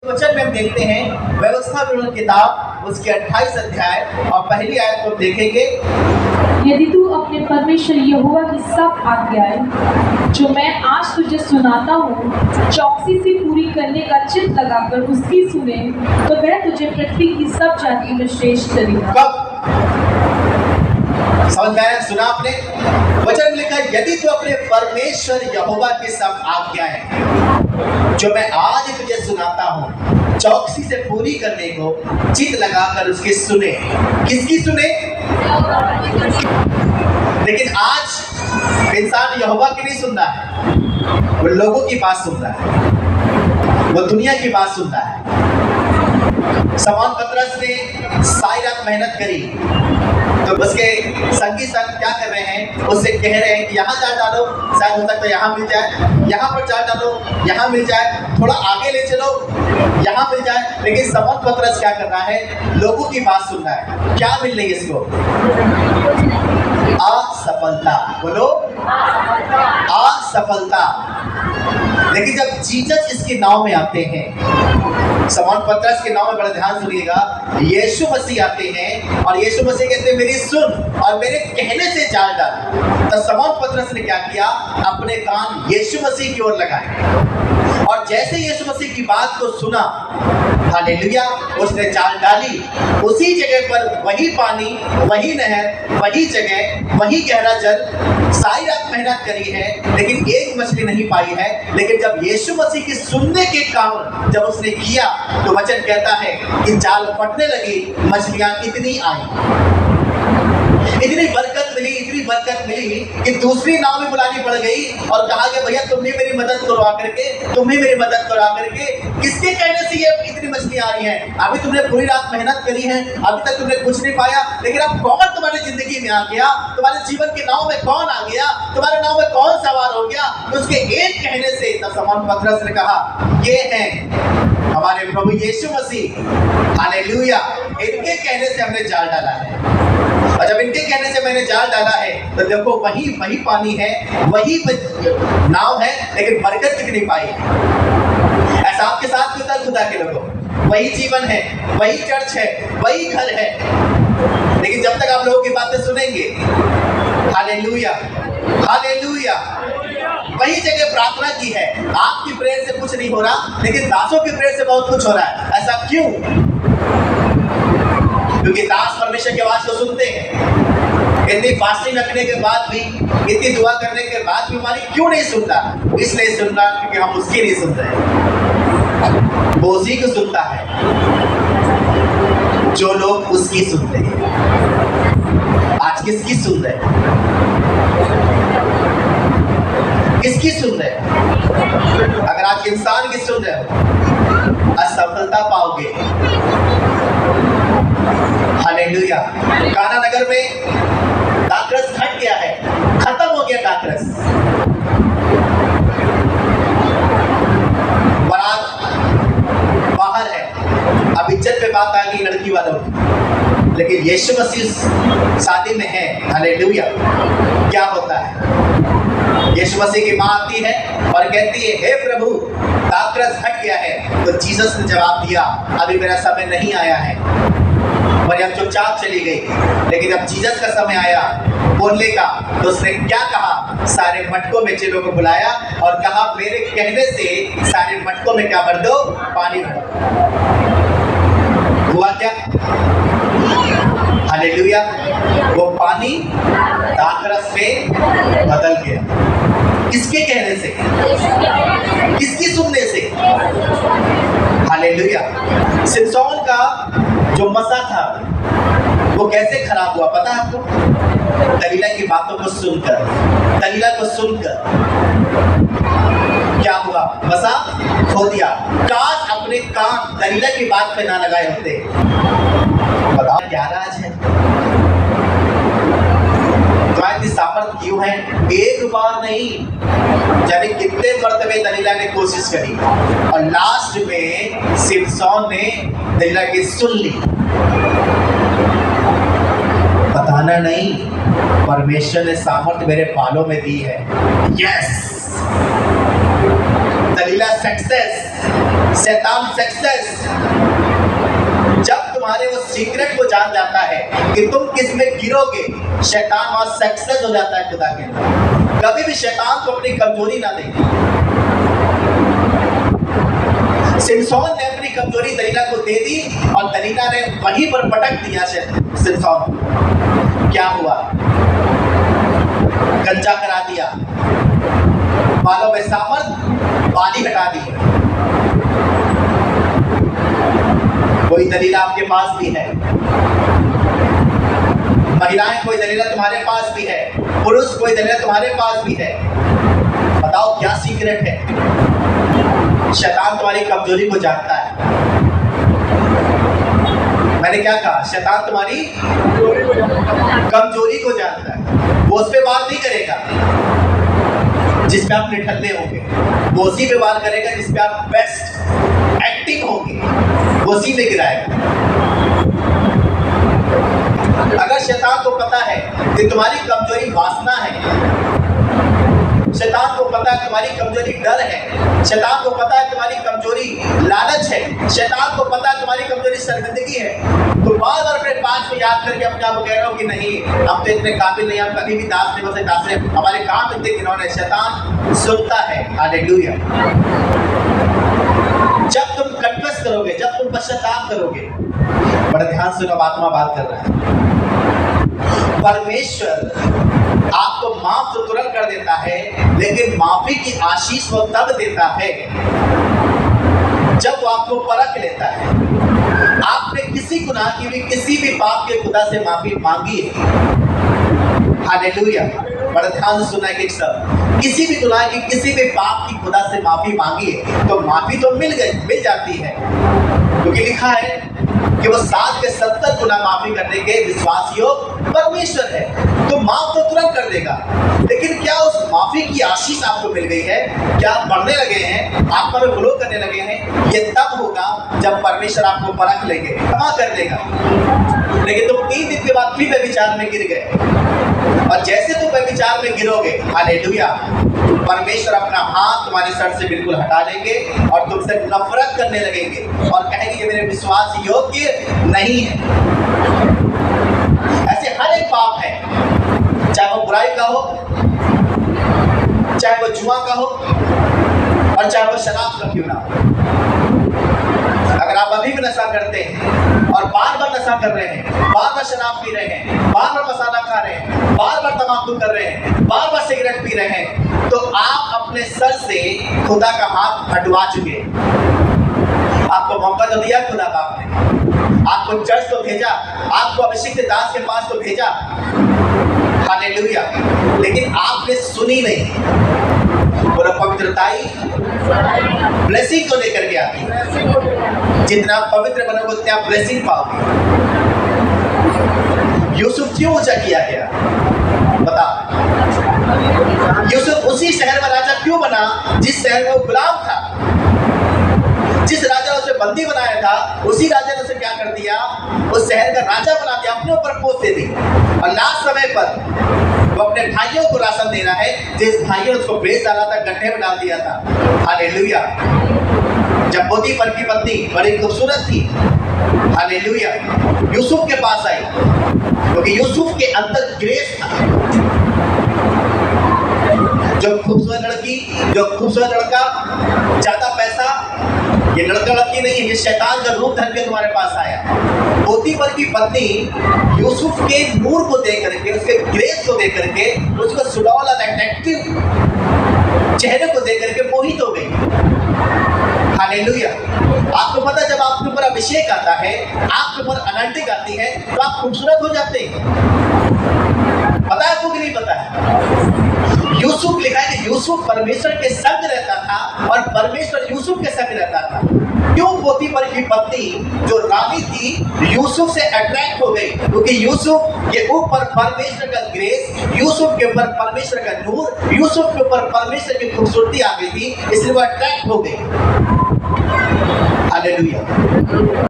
वचन में हम देखते हैं व्यवस्था विवरण किताब उसके 28 अध्याय और पहली आयत को देखेंगे। यदि तू अपने परमेश्वर यहोवा की सब आज्ञाएं जो मैं आज तुझे सुनाता हूँ चौकसी से पूरी करने का चित्त लगाकर उसकी सुने तो वह तुझे पृथ्वी की सब जाति में श्रेष्ठ करेगा। कब समझ में आया? सुना आपने? वचन में लिखा यदि तू अपने परमेश्वर यहोवा की सब आज्ञाएं जो मैं आज तुझे सुनाता हूँ चौकसी से पूरी करने को चित्त लगाकर उसकी सुने। किसकी सुने? लेकिन आज इंसान यहोवा की नहीं सुन रहा है, वो लोगों की बात सुन रहा है, वो दुनिया की बात सुन रहा है। शमौन पतरस ने सारी रात मेहनत करी तो उसके संगी संग क्या कर रहे हैं, उससे कह रहे हैं कि यहाँ जाल डालो, शायद हो सकता है यहाँ मिल जाए, यहाँ पर जाल डालो, यहाँ मिल जाए, थोड़ा आगे ले चलो, यहाँ मिल जाए। लेकिन शमौन पतरस क्या कर रहा है? लोगों की बात सुन रहा है। क्या मिल रही है इसको? असफलता। बोलो, असफलता। लेकिन जब जीसस इसके नाव में आते हैं, शमौन पतरस के नाम में बड़ा ध्यान सुनिएगा, यीशु मसीह आते हैं और यीशु मसीह कहते हैं मेरी सुन और मेरे कहने से जाल डाल। तो शमौन पतरस ने क्या किया? अपने कान यीशु मसीह की ओर लगाए और जैसे यीशु मसीह की बात को सुना, हालेलुया, उसने जाल डाली। उसी जगह पर वही पानी, वही नहर, वही जगह, वही गहरा जल। सारी रात मेहनत करी है लेकिन एक मछली नहीं पाई है। लेकिन जब यीशु मसीह की सुनने के कारण जब उसने किया तो वचन कहता है कि जाल फटने लगी, मछलियां इतनी आई, इतनी बरकत मिली कि दूसरी नाव में बुलानी पड़ गई और कहा कि भैया तुम ही मेरी मदद करो आकर के, तुम ही मेरी मदद करो आकर के। किसके कहने से ये इतनी मछली आ रही है? अभी तुमने पूरी रात मेहनत करी है, अभी तक तुमने कुछ नहीं पाया, लेकिन अब कौन तुम्हारी जिंदगी में आ गया? तुम्हारे जीवन के नाव में कौन आ गया? तुम्हारे नाव में कौन सवार हो गया? तो उसके एक कहने से तब शमौन पतरस ने कहा ये हैं हमारे प्रभु यीशु मसीह, हालेलुया। इनके कहने से हमने जाल डाला है और जब इनके कहने से मैंने जाल डाला है तो देखो वही पानी है, वही नाव है, लेकिन बरकत कितनी पाई है। ऐसा आपके साथ भी होता है खुदा के लोगों, वही जीवन है, वही चर्च है, वही घर है, लेकिन जब तक आप लोगों की बातें सुनेंगे, हालेलुया हालेलुया, वही जगह प्रार्थना की है। आपकी प्रेयर से कुछ नहीं हो रहा लेकिन दासों की प्रेयर से बहुत कुछ हो रहा है। ऐसा क्यों? क्योंकि दास परमेश्वर की आवाज को सुनते हैं। इतनी फास्टिंग रखने के बाद भी, इतनी दुआ करने के बाद भी हमारी क्यों नहीं सुनता? इसलिए सुन रहा क्योंकि हम उसकी नहीं सुन रहे, वो उसी को सुनता है जो लोग उसकी सुनते हैं। आज किसकी सुन रहे? किसकी सुन रहे? अगर आज इंसान की सुन रहे हो असफलता पाओगे। हालेलुया। काना नगर में दाखरस घट गया है, खत्म हो गया दाखरस। बारात बाहर है, अब इज्जत पे बात आ गई लड़की वालों की, लेकिन यीशु मसीह शादी में है। हालेलुया। क्या होता है? यीशु मसीह की माँ आती है और कहती है हे प्रभु दाखरस हट गया है। तो जीसस ने जवाब दिया अभी मेरा समय नहीं आया है। मरियम चुपचाप चली गई, लेकिन जब जीसस का समय आया बोलने का तो उसने क्या कहा? सारे मटकों में चेलों को बुलाया और कहा मेरे कहने से सारे मटकों में क्या भर दो? पानी भर दो। हुआ क्या? हालेलुया। वो पानी दाखरस में बदल गया। किसके कहने से? किसकी सुनने से? हालेलुया। सिमसोन का जो मसा था वो कैसे खराब हुआ पता है आपको? दलीला की बातों को सुनकर, दलीला को सुनकर क्या हुआ? मसा खो दिया। काश अपने कान दलीला की बात पे ना लगाए होते। बताओ क्या राज है? तुम्हारी सामर्थ क्यों है? एक बार नहीं जाने कितने मर्तबे दलीला ने कोशिश करी और लास्ट में सिमसोन ने दलीला की सुन ली। बताना नहीं, परमेश्वर ने सामर्थ मेरे बालों में दी है। Yes, Delilah success. शैतान सक्सेस, जब तुम्हारे वो सीक्रेट को जान जाता है कि तुम किस में गिरोगे, शैतान वहां सक्सेस हो जाता है खुदा के अंदर। कभी भी शैतान को अपनी कमजोरी ना देगी। सिमसोन ने अपनी कमजोरी दलीला को दे दी और दलीला ने वहीं पर पटक दिया सिमसोन। क्या हुआ? गंजा करा दिया, बालों में सामर्थ, बाली हटा दी। कोई दलीला आपके पास भी है, महिलाएं कोई दलीला तुम्हारे पास भी है, पुरुष कोई दलीला तुम्हारे पास भी है। बताओ क्या सीक्रेट है? शैतान तुम्हारी कमजोरी को जानता है। मैंने क्या कहा? शैतान तुम्हारी कमजोरी को जानता है। वो उस पे वार नहीं करेगा जिस पे आप निठल्ले होंगे, वो उसी पे वार करेगा जिस पे आप बेस्ट एक्टिंग होंगे, वो उसी पे गिराएगा। अगर शैतान को पता है कि तुम्हारी कमजोरी वासना है, शैतान को पता है तुम्हारी कमजोरी डर है, शैतान को पता है तुम्हारी कमजोरी लालच है, शैतान को पता है तुम्हारी कमजोरी शर्मिंदगी है, तो बार बार अपने पास को याद करके अपने आप को कह रहे हो कि नहीं, हम तो इतने काबिल नहीं, हम कभी भी दास नहीं बसे, दास नहीं, हमारे काम इतने घिनौने। शैतान सुनता है। हालेलुया। जब तुम कन्फेस करोगे, जब तुम पश्चाताप करोगे, बड़ा ध्यान से आत्मा बात कर रहा है, परमेश्वर आपको माफ तो तुरंत कर देता है, लेकिन माफी की आशीष वो तब देता है जब वो आपको परख लेता है। आपने किसी गुनाह की भी, किसी भी पाप के खुदा से माफी मांगी है। हालेलुया। बड़ा ध्यान से सुना है कि सब किसी भी गुनाह की, किसी भी पाप की खुदा से माफी मांगी है तो माफी तो मिल जाती है, क्योंकि लिखा है कि वो 7 के 70 गुना माफी करने के विश्वास योग परमेश्वर है, तो माफ तो तुरंत कर देगा। लेकिन क्या उस माफी की आशीष आपको मिल गई है? क्या आप बढ़ने लगे हैं, आत्मा में ग्लो करने लगे हैं? ये तब होगा जब परमेश्वर आपको परख लेंगे, क्षमा कर देगा। लेकिन तुम 3 दिन के बाद फिर व्यभिचार में गिर गए, और जैसे तुम व्यभिचार में गिरोगे, हालेलुया, परमेश्वर अपना हाथ तुम्हारे सर से बिल्कुल हटा लेंगे और तुमसे नफरत करने लगेंगे और कहेंगे कि मेरे विश्वास योग्य नहीं है। ऐसे हर एक पाप है, चाहे वो बुराई का हो, चाहे वो जुआ का हो, और चाहे वो शराब का क्यों ना हो। अगर आप अभी भी नशा करते हैं और बार बार नशा कर रहे हैं, बार बार शराब पी रहे हैं, बार बार मसाला खा रहे हैं, बार बार तंबाकू कर रहे हैं, बार बार सिगरेट पी रहे हैं, तो आप अपने सर से खुदा का हाथ हटवा चुके। आपको मौका तो दिया खुदा बाप ने, आपको चर्च तो भेजा, आपको अभिषिक्त दास के पास तो भेजा, हालेलुया, लेकिन आपने सुनी नहीं। और पवित्रताई ब्लेसिंग को लेकर के आती है। जितना पवित्र बनोगे उतना ब्लेसिंग पाओगे। यूसुफ क्यों ऊंचा किया गया? बता। यूसुफ उसी शहर में राजा क्यों बना जिस शहर में वो गुलाम था? जिस राजा ने उसे बंदी बनाया था, उसी राजा ने उसे क्या कर दिया? उस शहर का राजा बना दिया, अपने ऊपर पोस्ट दे दी। और लास्ट समय पर वो अपने भाइयों को राशन दे रहा है, जिस भाइयों ने उसको बेच डाला था, गड्ढे में डाल दिया था। हालेलुया। जब पोतीफर की पत्नी बड़ी खूबसूरत थी, हालेलुया, यूसुफ के पास आई, क्योंकि यूसुफ के अंदर ग्रेस था। जो खूबसूरत लड़की, जो खूबसूरत लड़का, ज्यादा पैसा, ये लड़का लड़की नहीं है, ये शैतान का रूप धर के तुम्हारे पास आया। पोतीफर की पत्नी यूसुफ के नूर को देख करके, उसके ग्रेस को देख करके, उसको सुडौल अट्रैक्टिव चेहरे को देख करके मोहित हो गई। हालेलुया। आपको पता, जब आपके ऊपर अभिषेक आता है, आपके ऊपर अनंटिक आती है, तो आप खूबसूरत हो जाते हैं। पता है आपको कि नहीं पता है? यूसुफ लिखा है कि यूसुफ परमेश्वर के संग रहता था और परमेश्वर यूसुफ के संग रहता था। क्यों? पोतीफर की पत्नी जो रानी थी यूसुफ से अट्रैक्ट हो गई, क्योंकि यूसुफ के ऊपर परमेश्वर का ग्रेस, यूसुफ के ऊपर परमेश्वर का नूर, यूसुफ के ऊपर परमेश्वर की खूबसूरती आ गई थी, इसलिए वो अट्रैक्ट हो गई। हालेलुया।